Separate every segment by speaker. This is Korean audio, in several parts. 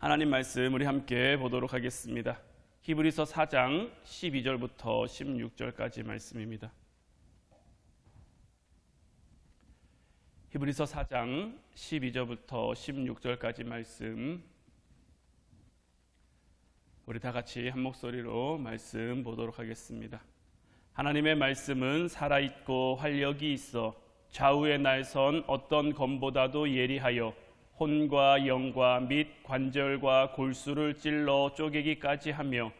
Speaker 1: 하나님 말씀 우리 함께 보도록 하겠습니다. 히브리서 4장 12절부터 16절까지 말씀입니다. 히브리서 4장 12절부터 16절까지 말씀, 우리 다 같이 한 목소리로 말씀 보도록 하겠습니다. 하나님의 말씀은 살아있고 활력이 있어 좌우의 날선 어떤 검보다도 예리하여 혼과 영과 및 관절과 골수를 찔러 쪼개기까지 하며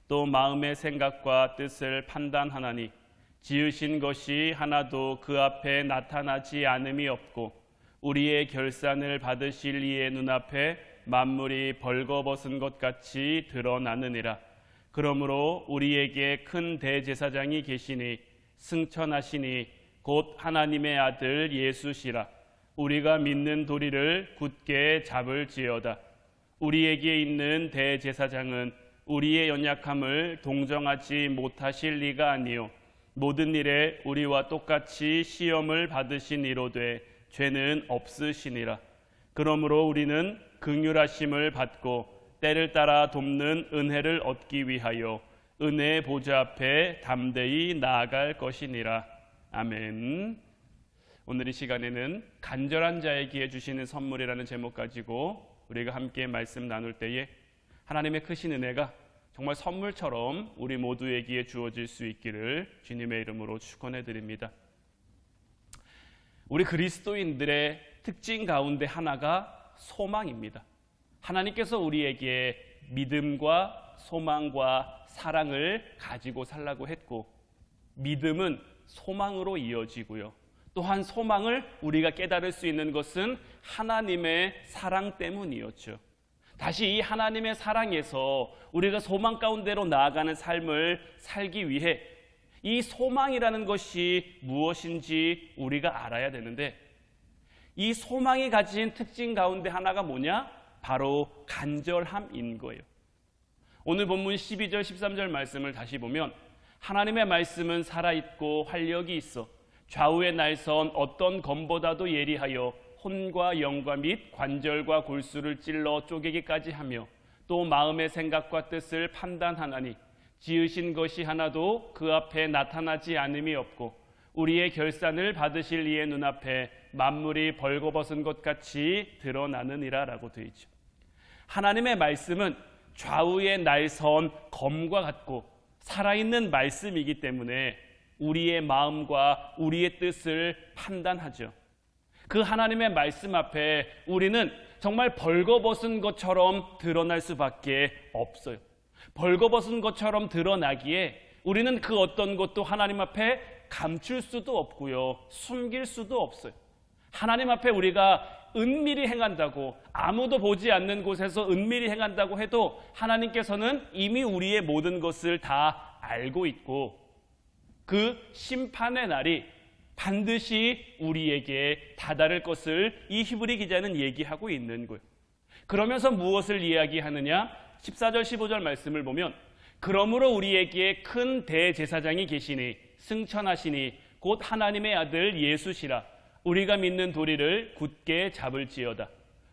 Speaker 1: 또 마음의 생각과 뜻을 판단하나니 지으신 것이 하나도 그 앞에 나타나지 않음이 없고 우리의 결산을 받으실 이의 눈앞에 만물이 벌거벗은 것 같이 드러나느니라. 그러므로 우리에게 큰 대제사장이 계시니 승천하시니 곧 하나님의 아들 예수시라. 우리가 믿는 도리를 굳게 잡을지어다. 우리에게 있는 대제사장은 우리의 연약함을 동정하지 못하실 리가 아니요 모든 일에 우리와 똑같이 시험을 받으신 이로되 죄는 없으시니라. 그러므로 우리는 긍휼하심을 받고 때를 따라 돕는 은혜를 얻기 위하여 은혜의 보좌 앞에 담대히 나아갈 것이니라. 아멘. 오늘 이 시간에는 간절한 자에게 주시는 선물이라는 제목 가지고 우리가 함께 말씀 나눌 때에 하나님의 크신 은혜가 정말 선물처럼 우리 모두에게 주어질 수 있기를 주님의 이름으로 축원해 드립니다. 우리 그리스도인들의 특징 가운데 하나가 소망입니다. 하나님께서 우리에게 믿음과 소망과 사랑을 가지고 살라고 했고, 믿음은 소망으로 이어지고요, 또한 소망을 우리가 깨달을 수 있는 것은 하나님의 사랑 때문이었죠. 다시 이 하나님의 사랑에서 우리가 소망 가운데로 나아가는 삶을 살기 위해 이 소망이라는 것이 무엇인지 우리가 알아야 되는데, 이 소망이 가진 특징 가운데 하나가 뭐냐? 바로 간절함인 거예요. 오늘 본문 12절 13절 말씀을 다시 보면 하나님의 말씀은 살아있고 활력이 있어 좌우의 날선 어떤 검보다도 예리하여 혼과 영과 및 관절과 골수를 찔러 쪼개기까지 하며 또 마음의 생각과 뜻을 판단하나니 지으신 것이 하나도 그 앞에 나타나지 않음이 없고 우리의 결산을 받으실 이의 눈앞에 만물이 벌거벗은 것 같이 드러나느니라 라고 되어 있죠. 하나님의 말씀은 좌우의 날선 검과 같고 살아있는 말씀이기 때문에 우리의 마음과 우리의 뜻을 판단하죠. 그 하나님의 말씀 앞에 우리는 정말 벌거벗은 것처럼 드러날 수밖에 없어요. 벌거벗은 것처럼 드러나기에 우리는 그 어떤 것도 하나님 앞에 감출 수도 없고요, 숨길 수도 없어요. 하나님 앞에 우리가 은밀히 행한다고, 아무도 보지 않는 곳에서 은밀히 행한다고 해도 하나님께서는 이미 우리의 모든 것을 다 알고 있고 그 심판의 날이 반드시 우리에게 다다를 것을 이 히브리 기자는 얘기하고 있는 거예요. 그러면서 무엇을 이야기하느냐? 14절 15절 말씀을 보면 그러므로 우리에게 큰 대제사장이 계시니 승천하시니 곧 하나님의 아들 예수시라. 우리가 믿는 도리를 굳게 잡을지어다.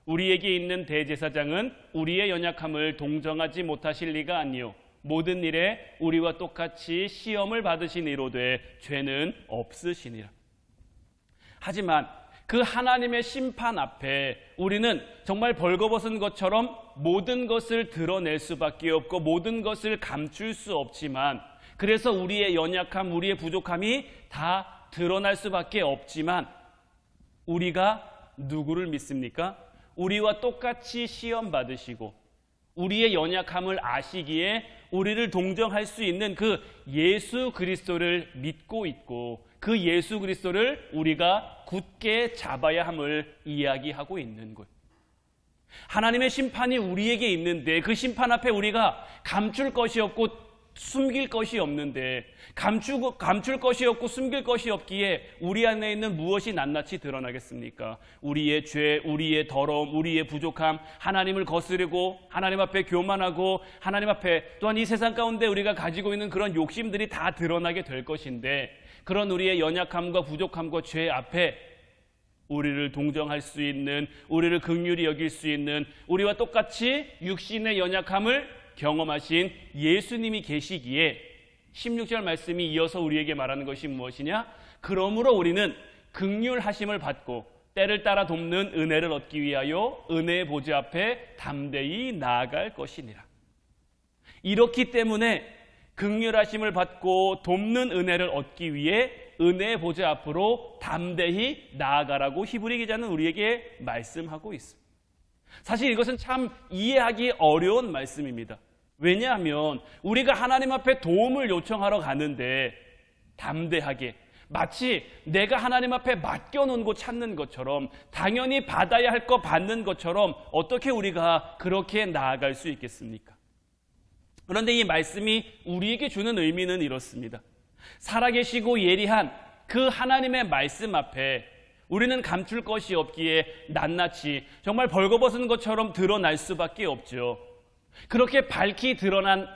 Speaker 1: 우리에게 있는 대제사장은 우리의 연약함을 동정하지 못하실 리가 아니요 모든 일에 우리와 똑같이 시험을 받으신 이로되 죄는 없으시니라. 하지만 그 하나님의 심판 앞에 우리는 정말 벌거벗은 것처럼 모든 것을 드러낼 수밖에 없고 모든 것을 감출 수 없지만, 그래서 우리의 연약함, 우리의 부족함이 다 드러날 수밖에 없지만 우리가 누구를 믿습니까? 우리와 똑같이 시험 받으시고 우리의 연약함을 아시기에 우리를 동정할 수 있는 그 예수 그리스도를 믿고 있고 그 예수 그리스도를 우리가 굳게 잡아야 함을 이야기하고 있는 거예요. 하나님의 심판이 우리에게 있는데 그 심판 앞에 우리가 감출 것이 없고 숨길 것이 없는데, 감출 것이 없고 숨길 것이 없기에 우리 안에 있는 무엇이 낱낱이 드러나겠습니까? 우리의 죄, 우리의 더러움, 우리의 부족함, 하나님을 거스르고 하나님 앞에 교만하고 하나님 앞에 또한 이 세상 가운데 우리가 가지고 있는 그런 욕심들이 다 드러나게 될 것인데, 그런 우리의 연약함과 부족함과 죄 앞에 우리를 동정할 수 있는, 우리를 긍휼히 여길 수 있는, 우리와 똑같이 육신의 연약함을 경험하신 예수님이 계시기에 16절 말씀이 이어서 우리에게 말하는 것이 무엇이냐? 그러므로 우리는 긍휼하심을 받고 때를 따라 돕는 은혜를 얻기 위하여 은혜의 보좌 앞에 담대히 나아갈 것이니라. 이렇기 때문에 긍휼하심을 받고 돕는 은혜를 얻기 위해 은혜의 보좌 앞으로 담대히 나아가라고 히브리 기자는 우리에게 말씀하고 있습니다. 사실 이것은 참 이해하기 어려운 말씀입니다. 왜냐하면 우리가 하나님 앞에 도움을 요청하러 가는데 담대하게, 마치 내가 하나님 앞에 맡겨놓은 거 찾는 것처럼, 당연히 받아야 할 거 받는 것처럼 어떻게 우리가 그렇게 나아갈 수 있겠습니까? 그런데 이 말씀이 우리에게 주는 의미는 이렇습니다. 살아계시고 예리한 그 하나님의 말씀 앞에 우리는 감출 것이 없기에 낱낱이 정말 벌거벗은 것처럼 드러날 수밖에 없죠. 그렇게 밝히 드러난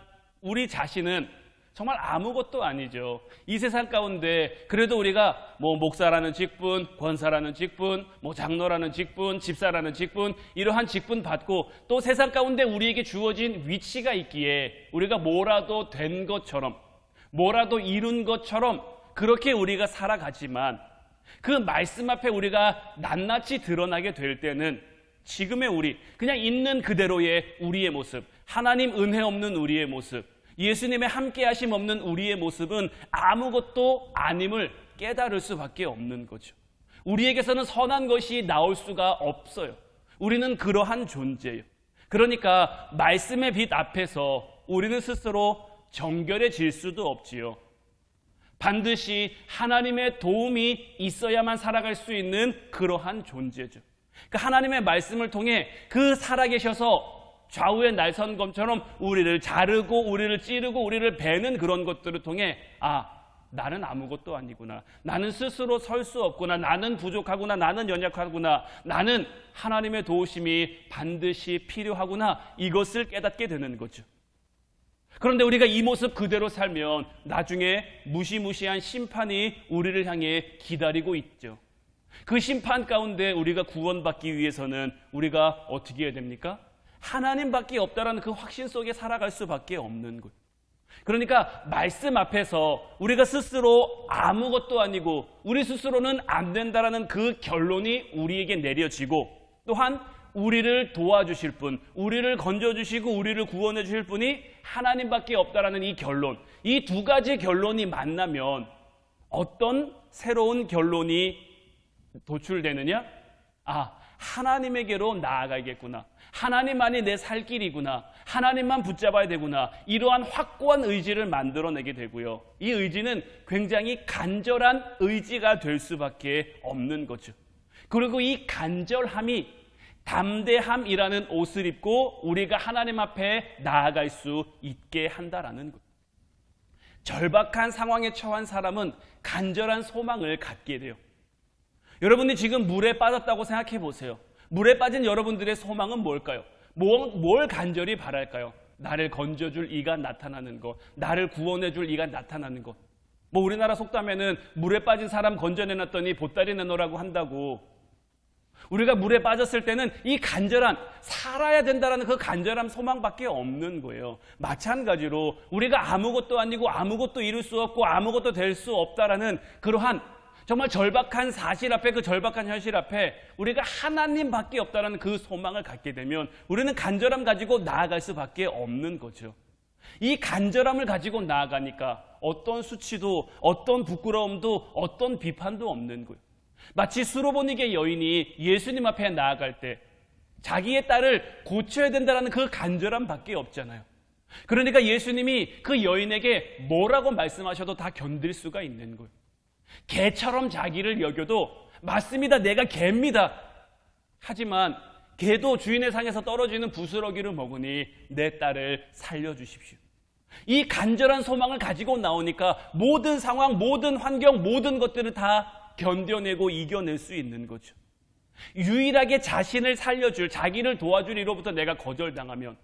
Speaker 1: 우리 자신은 정말 아무것도 아니죠. 이 세상 가운데 그래도 우리가 목사라는 직분, 권사라는 직분, 장로라는 직분, 집사라는 직분, 이러한 직분 받고 또 세상 가운데 우리에게 주어진 위치가 있기에 우리가 뭐라도 된 것처럼, 뭐라도 이룬 것처럼 그렇게 우리가 살아가지만 그 말씀 앞에 우리가 낱낱이 드러나게 될 때는 지금의 우리, 그냥 있는 그대로의 우리의 모습, 하나님 은혜 없는 우리의 모습, 예수님의 함께하심 없는 우리의 모습은 아무것도 아님을 깨달을 수밖에 없는 거죠. 우리에게서는 선한 것이 나올 수가 없어요. 우리는 그러한 존재예요. 그러니까 말씀의 빛 앞에서 우리는 스스로 정결해질 수도 없지요. 반드시 하나님의 도움이 있어야만 살아갈 수 있는 그러한 존재죠. 그러니까 하나님의 말씀을 통해 그 살아계셔서 좌우의 날선검처럼 우리를 자르고 우리를 찌르고 우리를 베는 그런 것들을 통해 나는 아무것도 아니구나, 나는 스스로 설 수 없구나, 나는 부족하구나, 나는 연약하구나, 나는 하나님의 도우심이 반드시 필요하구나, 이것을 깨닫게 되는 거죠. 그런데 우리가 이 모습 그대로 살면 나중에 무시무시한 심판이 우리를 향해 기다리고 있죠. 그 심판 가운데 우리가 구원받기 위해서는 우리가 어떻게 해야 됩니까? 하나님밖에 없다라는 그 확신 속에 살아갈 수밖에 없는 것. 그러니까 말씀 앞에서 우리가 스스로 아무것도 아니고 우리 스스로는 안 된다라는 그 결론이 우리에게 내려지고, 또한 우리를 도와주실 분, 우리를 건져주시고 우리를 구원해 주실 분이 하나님밖에 없다라는 이 결론, 이 두 가지 결론이 만나면 어떤 새로운 결론이 도출되느냐? 하나님에게로 나아가야겠구나, 하나님만이 내 살 길이구나, 하나님만 붙잡아야 되구나, 이러한 확고한 의지를 만들어내게 되고요. 이 의지는 굉장히 간절한 의지가 될 수밖에 없는 거죠. 그리고 이 간절함이 담대함이라는 옷을 입고 우리가 하나님 앞에 나아갈 수 있게 한다라는 것. 절박한 상황에 처한 사람은 간절한 소망을 갖게 돼요. 여러분이 지금 물에 빠졌다고 생각해 보세요. 물에 빠진 여러분들의 소망은 뭘까요? 뭘 간절히 바랄까요? 나를 건져줄 이가 나타나는 것, 나를 구원해줄 이가 나타나는 것. 우리나라 속담에는 물에 빠진 사람 건져내놨더니 보따리 내놓으라고 한다고. 우리가 물에 빠졌을 때는 이 간절한, 살아야 된다는 그 간절한 소망밖에 없는 거예요. 마찬가지로 우리가 아무것도 아니고 아무것도 이룰 수 없고 아무것도 될 수 없다라는 그러한 정말 절박한 사실 앞에, 그 절박한 현실 앞에 우리가 하나님밖에 없다는 그 소망을 갖게 되면 우리는 간절함 가지고 나아갈 수밖에 없는 거죠. 이 간절함을 가지고 나아가니까 어떤 수치도, 어떤 부끄러움도, 어떤 비판도 없는 거예요. 마치 수로보니게 여인이 예수님 앞에 나아갈 때 자기의 딸을 고쳐야 된다는 그 간절함밖에 없잖아요. 그러니까 예수님이 그 여인에게 뭐라고 말씀하셔도 다 견딜 수가 있는 거예요. 개처럼 자기를 여겨도 맞습니다, 내가 개입니다. 하지만 개도 주인의 상에서 떨어지는 부스러기를 먹으니 내 딸을 살려주십시오. 이 간절한 소망을 가지고 나오니까 모든 상황, 모든 환경, 모든 것들을 다 견뎌내고 이겨낼 수 있는 거죠. 유일하게 자신을 살려줄, 자기를 도와줄 이로부터 내가 거절당하면,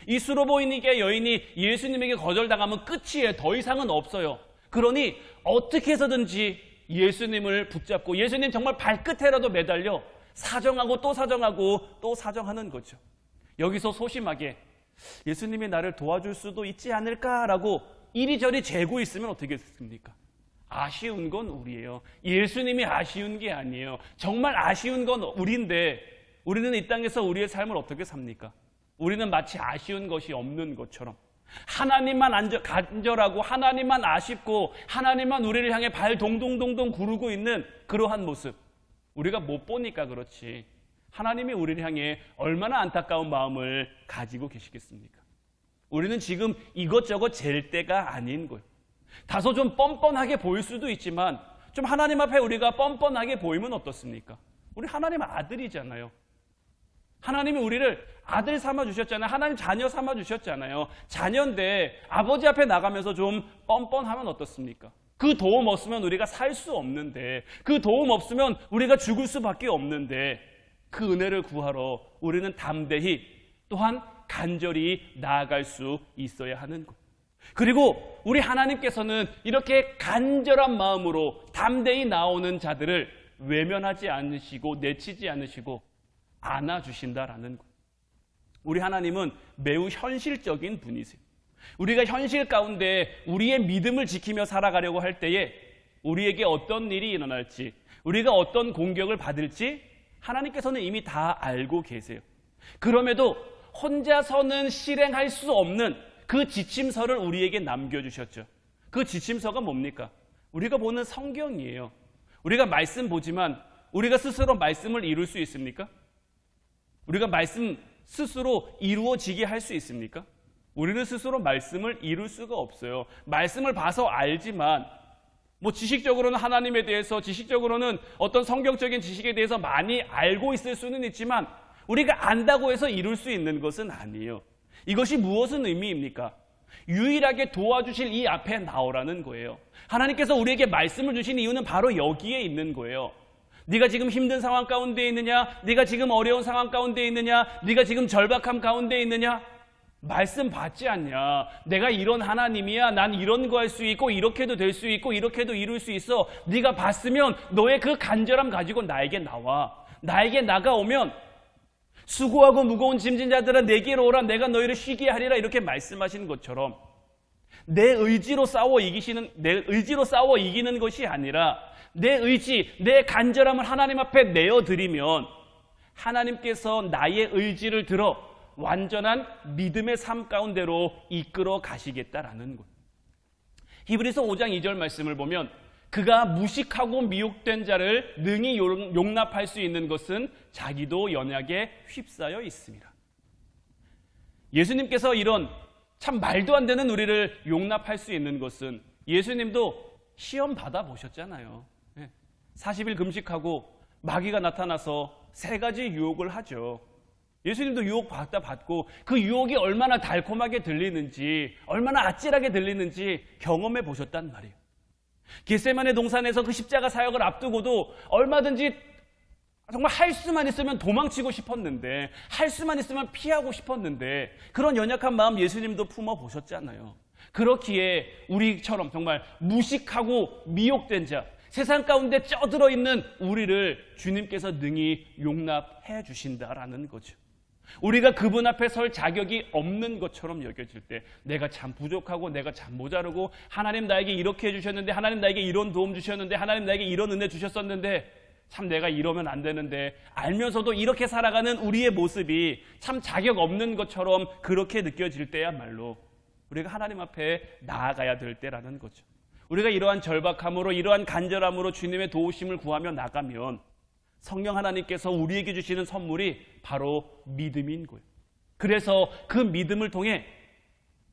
Speaker 1: 이 수로보니게 여인이 예수님에게 거절당하면 끝이에요. 더 이상은 없어요. 그러니 어떻게 해서든지 예수님을 붙잡고 예수님 정말 발끝에라도 매달려 사정하고 또 사정하고 또 사정하는 거죠. 여기서 소심하게 예수님이 나를 도와줄 수도 있지 않을까라고 이리저리 재고 있으면 어떻게 됐습니까? 아쉬운 건 우리예요. 예수님이 아쉬운 게 아니에요. 정말 아쉬운 건 우리인데 우리는 이 땅에서 우리의 삶을 어떻게 삽니까? 우리는 마치 아쉬운 것이 없는 것처럼 하나님만 간절하고 하나님만 아쉽고 하나님만 우리를 향해 발 동동동동 구르고 있는 그러한 모습, 우리가 못 보니까 그렇지 하나님이 우리를 향해 얼마나 안타까운 마음을 가지고 계시겠습니까? 우리는 지금 이것저것 잴 때가 아닌 거예요. 다소 좀 뻔뻔하게 보일 수도 있지만 좀 하나님 앞에 우리가 뻔뻔하게 보이면 어떻습니까? 우리 하나님 아들이잖아요. 하나님이 우리를 아들 삼아 주셨잖아요. 하나님 자녀 삼아 주셨잖아요. 자녀인데 아버지 앞에 나가면서 좀 뻔뻔하면 어떻습니까? 그 도움 없으면 우리가 살 수 없는데, 그 도움 없으면 우리가 죽을 수밖에 없는데, 그 은혜를 구하러 우리는 담대히 또한 간절히 나아갈 수 있어야 하는 것. 그리고 우리 하나님께서는 이렇게 간절한 마음으로 담대히 나오는 자들을 외면하지 않으시고 내치지 않으시고 안아주신다라는 것. 우리 하나님은 매우 현실적인 분이세요. 우리가 현실 가운데 우리의 믿음을 지키며 살아가려고 할 때에 우리에게 어떤 일이 일어날지, 우리가 어떤 공격을 받을지 하나님께서는 이미 다 알고 계세요. 그럼에도 혼자서는 실행할 수 없는 그 지침서를 우리에게 남겨주셨죠. 그 지침서가 뭡니까? 우리가 보는 성경이에요. 우리가 말씀 보지만 우리가 스스로 말씀을 이룰 수 있습니까? 우리가 말씀 스스로 이루어지게 할 수 있습니까? 우리는 스스로 말씀을 이룰 수가 없어요. 말씀을 봐서 알지만 지식적으로는 하나님에 대해서, 지식적으로는 어떤 성경적인 지식에 대해서 많이 알고 있을 수는 있지만 우리가 안다고 해서 이룰 수 있는 것은 아니에요. 이것이 무엇은 의미입니까? 유일하게 도와주실 이 앞에 나오라는 거예요. 하나님께서 우리에게 말씀을 주신 이유는 바로 여기에 있는 거예요. 네가 지금 힘든 상황 가운데 있느냐? 네가 지금 어려운 상황 가운데 있느냐? 네가 지금 절박함 가운데 있느냐? 말씀 받지 않냐? 내가 이런 하나님이야. 난 이런 거 할 수 있고 이렇게도 될 수 있고 이렇게도 이룰 수 있어. 네가 봤으면 너의 그 간절함 가지고 나에게 나와. 나에게 나가오면 수고하고 무거운 짐진 자들아 내게로 오라. 내가 너희를 쉬게 하리라. 이렇게 말씀하시는 것처럼 내 의지로 싸워 이기는 것이 아니라 내 의지, 내 간절함을 하나님 앞에 내어드리면 하나님께서 나의 의지를 들어 완전한 믿음의 삶 가운데로 이끌어 가시겠다라는 것. 히브리서 5장 2절 말씀을 보면 그가 무식하고 미혹된 자를 능히 용납할 수 있는 것은 자기도 연약에 휩싸여 있습니다. 예수님께서 이런 참 말도 안 되는 우리를 용납할 수 있는 것은 계수님도 시험 받아보셨잖아요. 40일 금식하고 마귀가 나타나서 3가지 유혹을 하죠. 예수님도 유혹 받고 그 유혹이 얼마나 달콤하게 들리는지, 얼마나 아찔하게 들리는지 경험해 보셨단 말이에요. 겟세마네 동산에서 그 십자가 사역을 앞두고도 얼마든지 정말 할 수만 있으면 도망치고 싶었는데, 할 수만 있으면 피하고 싶었는데, 그런 연약한 마음 예수님도 품어보셨잖아요. 그렇기에 우리처럼 정말 무식하고 미혹된 자, 세상 가운데 쪄들어 있는 우리를 주님께서 능히 용납해 주신다라는 거죠. 우리가 그분 앞에 설 자격이 없는 것처럼 여겨질 때, 내가 참 부족하고 내가 참 모자르고 하나님 나에게 이렇게 해주셨는데, 하나님 나에게 이런 도움 주셨는데, 하나님 나에게 이런 은혜 주셨었는데 참 내가 이러면 안 되는데, 알면서도 이렇게 살아가는 우리의 모습이 참 자격 없는 것처럼 그렇게 느껴질 때야말로 우리가 하나님 앞에 나아가야 될 때라는 거죠. 우리가 이러한 절박함으로, 이러한 간절함으로 주님의 도우심을 구하며 나가면 성령 하나님께서 우리에게 주시는 선물이 바로 믿음인 거예요. 그래서 그 믿음을 통해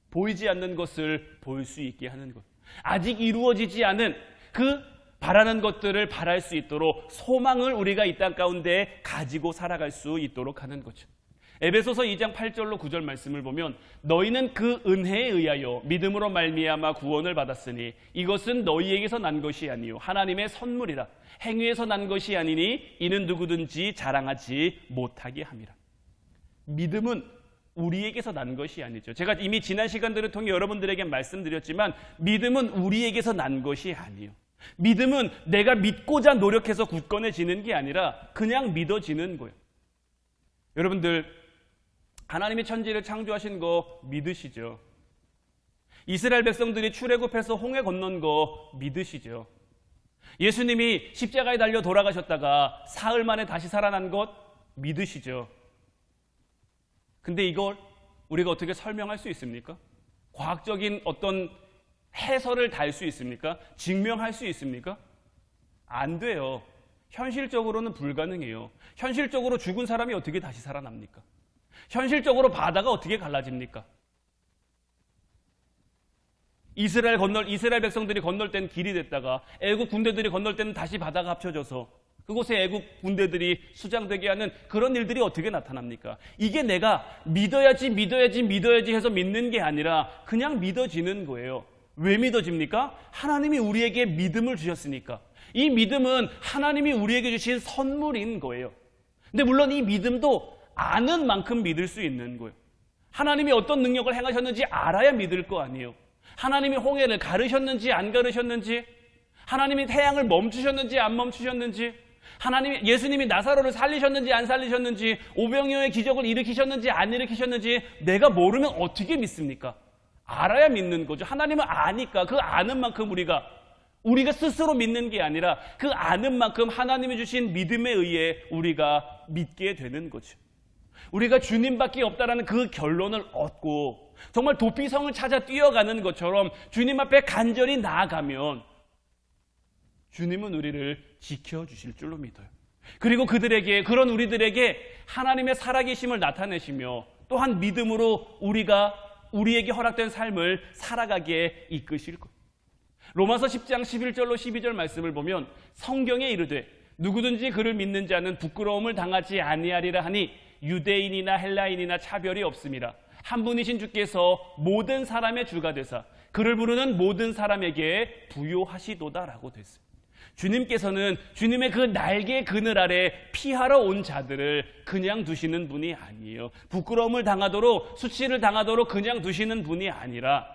Speaker 1: 보이지 않는 것을 볼 수 있게 하는 것, 아직 이루어지지 않은 그 바라는 것들을 바랄 수 있도록 소망을 우리가 이 땅 가운데 가지고 살아갈 수 있도록 하는 거죠. 에베소서 2장 8절로 9절 말씀을 보면 너희는 그 은혜에 의하여 믿음으로 말미암아 구원을 받았으니 이것은 너희에게서 난 것이 아니요 하나님의 선물이라. 행위에서 난 것이 아니니 이는 누구든지 자랑하지 못하게 함이라. 믿음은 우리에게서 난 것이 아니죠. 제가 이미 지난 시간들을 통해 여러분들에게 말씀드렸지만 믿음은 우리에게서 난 것이 아니에요. 믿음은 내가 믿고자 노력해서 굳건해지는 게 아니라 그냥 믿어지는 거예요. 여러분들, 하나님이 천지를 창조하신 거 믿으시죠? 이스라엘 백성들이 출애굽해서 홍해 건넌 거 믿으시죠? 예수님이 십자가에 달려 돌아가셨다가 사흘 만에 다시 살아난 것 믿으시죠? 근데 이걸 우리가 어떻게 설명할 수 있습니까? 과학적인 어떤 해설을 달 수 있습니까? 증명할 수 있습니까? 안 돼요. 현실적으로는 불가능해요. 현실적으로 죽은 사람이 어떻게 다시 살아납니까? 현실적으로 바다가 어떻게 갈라집니까? 이스라엘 백성들이 건널 때는 길이 됐다가 애국 군대들이 건널 때는 다시 바다가 합쳐져서 그곳에 애국 군대들이 수장되게 하는 그런 일들이 어떻게 나타납니까? 이게 내가 믿어야지 해서 믿는 게 아니라 그냥 믿어지는 거예요. 왜 믿어집니까? 하나님이 우리에게 믿음을 주셨으니까. 이 믿음은 하나님이 우리에게 주신 선물인 거예요. 근데 물론 이 믿음도 아는 만큼 믿을 수 있는 거예요. 하나님이 어떤 능력을 행하셨는지 알아야 믿을 거 아니에요. 하나님이 홍해를 가르셨는지 안 가르셨는지, 하나님이 태양을 멈추셨는지 안 멈추셨는지, 예수님이 나사로를 살리셨는지 안 살리셨는지, 오병이어의 기적을 일으키셨는지 안 일으키셨는지 내가 모르면 어떻게 믿습니까? 알아야 믿는 거죠. 하나님은 아니까 그 아는 만큼 우리가 스스로 믿는 게 아니라 그 아는 만큼 하나님이 주신 믿음에 의해 우리가 믿게 되는 거죠. 우리가 주님밖에 없다라는 그 결론을 얻고 정말 도피성을 찾아 뛰어가는 것처럼 주님 앞에 간절히 나아가면 주님은 우리를 지켜주실 줄로 믿어요. 그리고 그런 우리들에게 하나님의 살아계심을 나타내시며 또한 믿음으로 우리에게 허락된 삶을 살아가게 이끄실 거예요. 로마서 10장 11절로 12절 말씀을 보면 성경에 이르되 누구든지 그를 믿는 자는 부끄러움을 당하지 아니하리라 하니 유대인이나 헬라인이나 차별이 없음이라. 한 분이신 주께서 모든 사람의 주가 되사 그를 부르는 모든 사람에게 부요하시도다라고 됐습니다. 주님께서는 주님의 그 날개 그늘 아래 피하러 온 자들을 그냥 두시는 분이 아니에요. 부끄러움을 당하도록, 수치를 당하도록 그냥 두시는 분이 아니라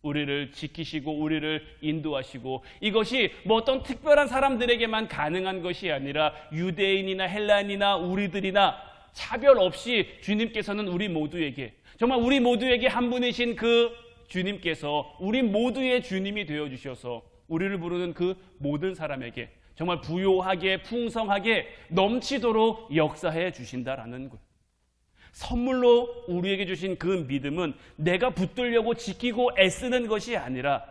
Speaker 1: 우리를 지키시고 우리를 인도하시고, 이것이 뭐 어떤 특별한 사람들에게만 가능한 것이 아니라 유대인이나 헬라인이나 우리들이나 차별 없이 주님께서는 우리 모두에게, 정말 우리 모두에게 한 분이신 그 주님께서 우리 모두의 주님이 되어주셔서 우리를 부르는 그 모든 사람에게 정말 부요하게 풍성하게 넘치도록 역사해 주신다라는 거예요. 선물로 우리에게 주신 그 믿음은 내가 붙들려고 지키고 애쓰는 것이 아니라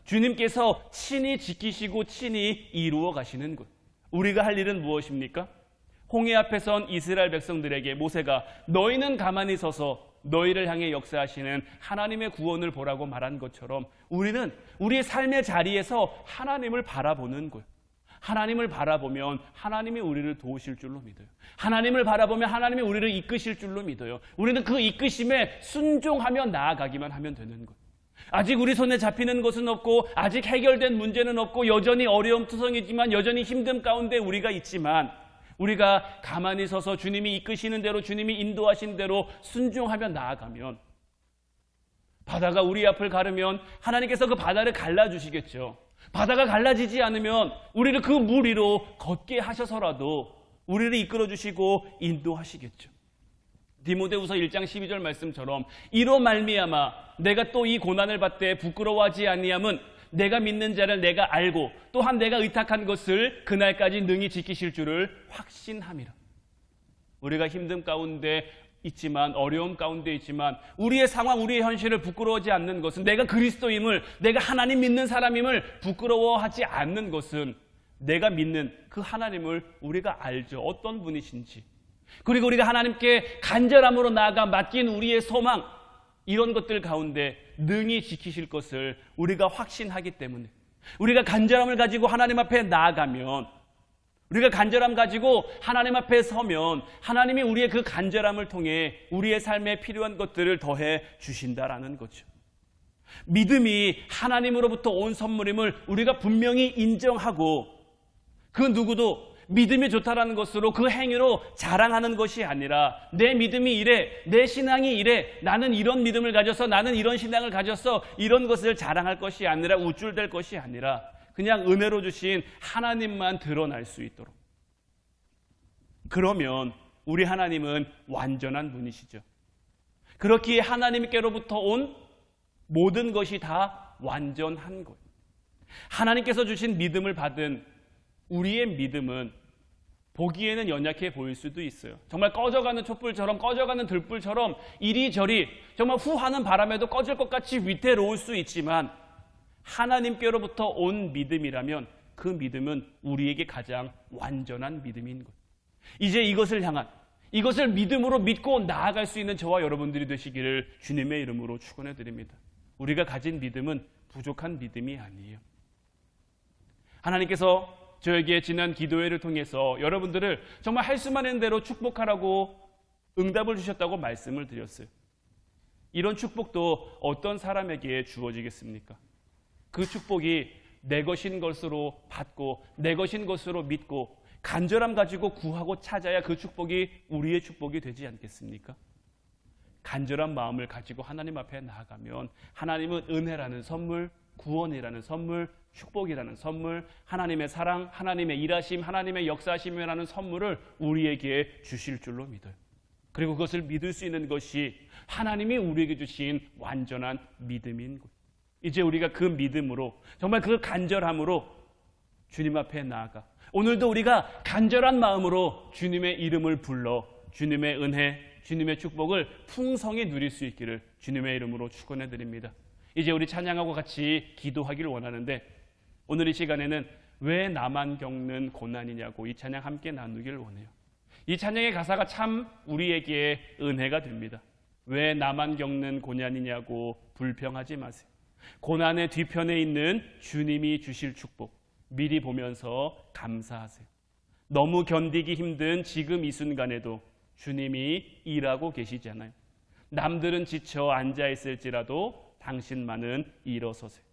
Speaker 1: 주님께서 친히 지키시고 친히 이루어 가시는 것. 우리가 할 일은 무엇입니까? 홍해 앞에 선 이스라엘 백성들에게 모세가 너희는 가만히 서서 너희를 향해 역사하시는 하나님의 구원을 보라고 말한 것처럼 우리는 우리의 삶의 자리에서 하나님을 바라보는 거예요. 하나님을 바라보면 하나님이 우리를 도우실 줄로 믿어요. 하나님을 바라보면 하나님이 우리를 이끄실 줄로 믿어요. 우리는 그 이끄심에 순종하며 나아가기만 하면 되는 거예요. 아직 우리 손에 잡히는 것은 없고 아직 해결된 문제는 없고 여전히 어려움투성이지만 여전히 힘듦 가운데 우리가 있지만 우리가 가만히 서서 주님이 이끄시는 대로, 주님이 인도하신 대로 순종하며 나아가면 바다가 우리 앞을 가르면 하나님께서 그 바다를 갈라주시겠죠. 바다가 갈라지지 않으면 우리를 그 물 위로 걷게 하셔서라도 우리를 이끌어주시고 인도하시겠죠. 디모데후서 1장 12절 말씀처럼 이로 말미암아 내가 또 이 고난을 받되 부끄러워하지 아니함은 내가 믿는 자를 내가 알고 또한 내가 의탁한 것을 그날까지 능히 지키실 줄을 확신함이라. 우리가 힘듦 가운데 있지만, 어려움 가운데 있지만 우리의 상황, 우리의 현실을 부끄러워하지 않는 것은, 내가 그리스도임을, 내가 하나님 믿는 사람임을 부끄러워하지 않는 것은 내가 믿는 그 하나님을 우리가 알죠. 어떤 분이신지. 그리고 우리가 하나님께 간절함으로 나아가 맡긴 우리의 소망, 이런 것들 가운데 능히 지키실 것을 우리가 확신하기 때문에 우리가 간절함을 가지고 하나님 앞에 나아가면, 우리가 간절함 가지고 하나님 앞에 서면 하나님이 우리의 그 간절함을 통해 우리의 삶에 필요한 것들을 더해 주신다라는 거죠. 믿음이 하나님으로부터 온 선물임을 우리가 분명히 인정하고 그 누구도 믿음이 좋다라는 것으로 그 행위로 자랑하는 것이 아니라 내 믿음이 이래, 내 신앙이 이래, 나는 이런 믿음을 가져서, 나는 이런 신앙을 가져서 이런 것을 자랑할 것이 아니라 우쭐댈 것이 아니라 그냥 은혜로 주신 하나님만 드러날 수 있도록. 그러면 우리 하나님은 완전한 분이시죠. 그렇기에 하나님께로부터 온 모든 것이 다 완전한 거예요. 하나님께서 주신 믿음을 받은 우리의 믿음은 보기에는 연약해 보일 수도 있어요. 정말 꺼져가는 촛불처럼, 꺼져가는 들불처럼 이리저리 정말 후하는 바람에도 꺼질 것 같이 위태로울 수 있지만, 하나님께로부터 온 믿음이라면 그 믿음은 우리에게 가장 완전한 믿음인 거예요. 이제 이것을 향한, 이것을 믿음으로 믿고 나아갈 수 있는 저와 여러분들이 되시기를 주님의 이름으로 축원해 드립니다. 우리가 가진 믿음은 부족한 믿음이 아니에요. 하나님께서 저에게 지난 기도회를 통해서 여러분들을 정말 할 수만 있는 대로 축복하라고 응답을 주셨다고 말씀을 드렸어요. 이런 축복도 어떤 사람에게 주어지겠습니까? 그 축복이 내 것인 것으로 받고 내 것인 것으로 믿고 간절함 가지고 구하고 찾아야 그 축복이 우리의 축복이 되지 않겠습니까? 간절한 마음을 가지고 하나님 앞에 나아가면 하나님은 은혜라는 선물, 구원이라는 선물, 축복이라는 선물, 하나님의 사랑, 하나님의 일하심, 하나님의 역사하심이라는 선물을 우리에게 주실 줄로 믿어요. 그리고 그것을 믿을 수 있는 것이 하나님이 우리에게 주신 완전한 믿음인 것. 이제 우리가 그 믿음으로, 정말 그 간절함으로 주님 앞에 나아가 오늘도 우리가 간절한 마음으로 주님의 이름을 불러 주님의 은혜, 주님의 축복을 풍성히 누릴 수 있기를 주님의 이름으로 축원해 드립니다. 이제 우리 찬양하고 같이 기도하기를 원하는데, 오늘 이 시간에는 왜 나만 겪는 고난이냐고 이 찬양 함께 나누기를 원해요. 이 찬양의 가사가 참 우리에게 은혜가 됩니다. 왜 나만 겪는 고난이냐고 불평하지 마세요. 고난의 뒤편에 있는 주님이 주실 축복 미리 보면서 감사하세요. 너무 견디기 힘든 지금 이 순간에도 주님이 일하고 계시잖아요. 남들은 지쳐 앉아있을지라도 당신만은 일어서세요.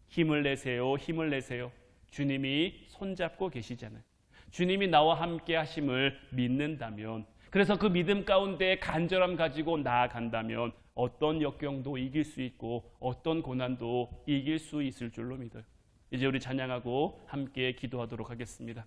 Speaker 1: 힘을 내세요. 힘을 내세요. 주님이 손잡고 계시잖아요. 주님이 나와 함께 하심을 믿는다면, 그래서 그 믿음 가운데 간절함 가지고 나아간다면 어떤 역경도 이길 수 있고 어떤 고난도 이길 수 있을 줄로 믿어요. 이제 우리 찬양하고 함께 기도하도록 하겠습니다.